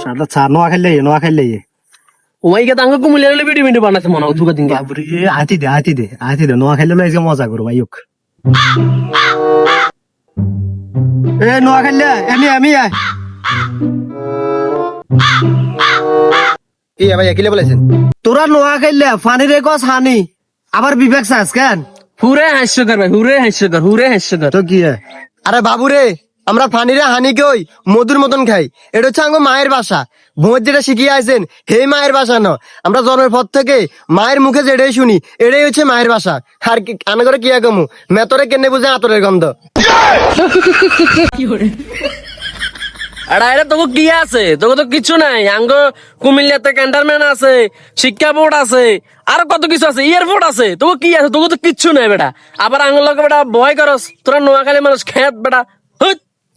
সাদা চা নোয়া খেললে ওই কে তাঙ্গ কুমিল্লার ভিডিও ভিডিও বানাতে মনে হয় দুগা দিন বাবরে আতি দে নোয়া খেললে আজকে মজা করবো ভাইক এ নোয়া খেললে আমি কি ভাই কিলে বলেছেন তোরা নোয়া খেললে ফানি রে গছ হানি আবার বিবেক চাস কেন হুরে হাস্যকর ভাই হুরে হাস্যকর তো কি আরে বাবু রে আমরা ফানিরে হানি কই মধুর মতন খাই এটা হচ্ছে আমার মায়ের বাসা ভোজ যেটা শিখিয়ে আছেন হে মায়ের বাসা ন আমরা জন্মের পর থেকে মায়ের মুখে যেটাই শুনি এটাই হচ্ছে মায়ের বাসা আর কি আনা করে কি কমু মেতরে কেনে বুঝে আতরের গন্ধ আরে তোকে কি আছে তোকে তো কিছু নাই আঙ্গ কুমিল্লাতে ক্যান্টনমেন্ট আছে শিক্ষা বোর্ড আছে আর কত কিছু আছে এয়ারপোর্ট আছে তোকে কি আছে তোকে তো কিচ্ছু নাই বেটা আবার আঙ্গুলকে বেটা ভয় করস তোরা নোয়াখালী মানুষ খেত বেটা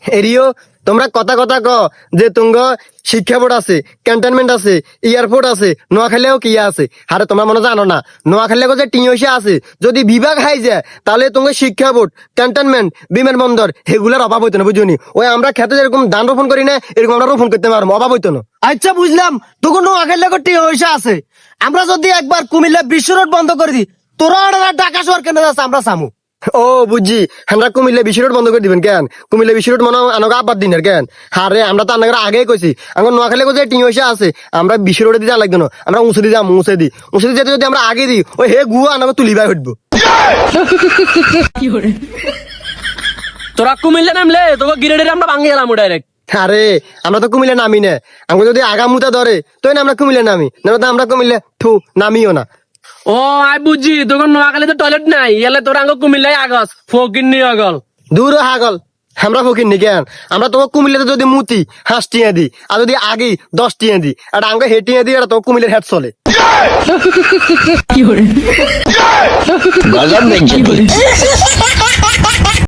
এরিও তোমরা কথা ক যে তুঙ্গ শিক্ষা বোর্ড আছে ক্যান্টনমেন্ট আছে এয়ারপোর্ট আছে নোয়াখালীও কি আছে আরে তোমরা মনে জানো না নোয়াখালীও যে টিঁসে আছে যদি বিভাগ হাই যায় তাহলে তুঙ্গ শিক্ষা বোর্ড ক্যান্টনমেন্ট বিমানবন্দর এগুলার অভাব হইতো না বুঝুনি ওই আমরা খেতে যেরকম ধান রোপণ করি না এরকম আমরা রোপণ করতে পারবো অভাব হইতো না আচ্ছা বুঝলাম তখন নোয়াখালী টিয়া আছে আমরা যদি একবার কুমিল্লা বিশ্ব রোড বন্ধ করে দিই তোরা ঢাকা শহর কেন যাচ্ছে আমরা সামু ও বুঝছি আমরা কুমিল্লা বিশ্ব রোড বন্ধ করে দিবেন কেন কুমিল্লা বিশ্ব রোড মনে আনকে আবার দিনের কেন হারে আমরা তো আনাকে আগেই কইছি আমার নোয়াখালী যে টিঁসে আছে আমরা বিশ্ব রোডে দিতে লাগবে না আমরা উঁচু দিয়ে যাম উঁচে যেতে যদি আমরা আগে দিই ওই হে গুয়া আনাকে তুলিবাই উঠবো তোরা কুমিল্লা নামলে তোকে গিরেডের আমরা ভাঙিয়ে গেলাম ডাইরেক্ট আরে আমরা তো কুমিল্লা নামি না আমাকে যদি আগামুতা ধরে তো আমরা কুমিল্লা নামি না তো আমরা কুমিল্লা ঠু নামিও না ও আই বুঝছি তোকে নোয়াখালীতে টয়লেট নাই এলে তোরা আঙ্গ কুমিল্লাই আগস ফকির নিয়ে আগল দূর হাগল আমরা ফকির নি কেন আমরা তোমাকে কুমিল্লাতে যদি মুতি হাঁস টিয়া দিই আর যদি আগে 10 টিয়া দিই আর আমাকে হেঁটিয়ে দিই আর তো কুমিল্লার হেড চলে গজব দেখছি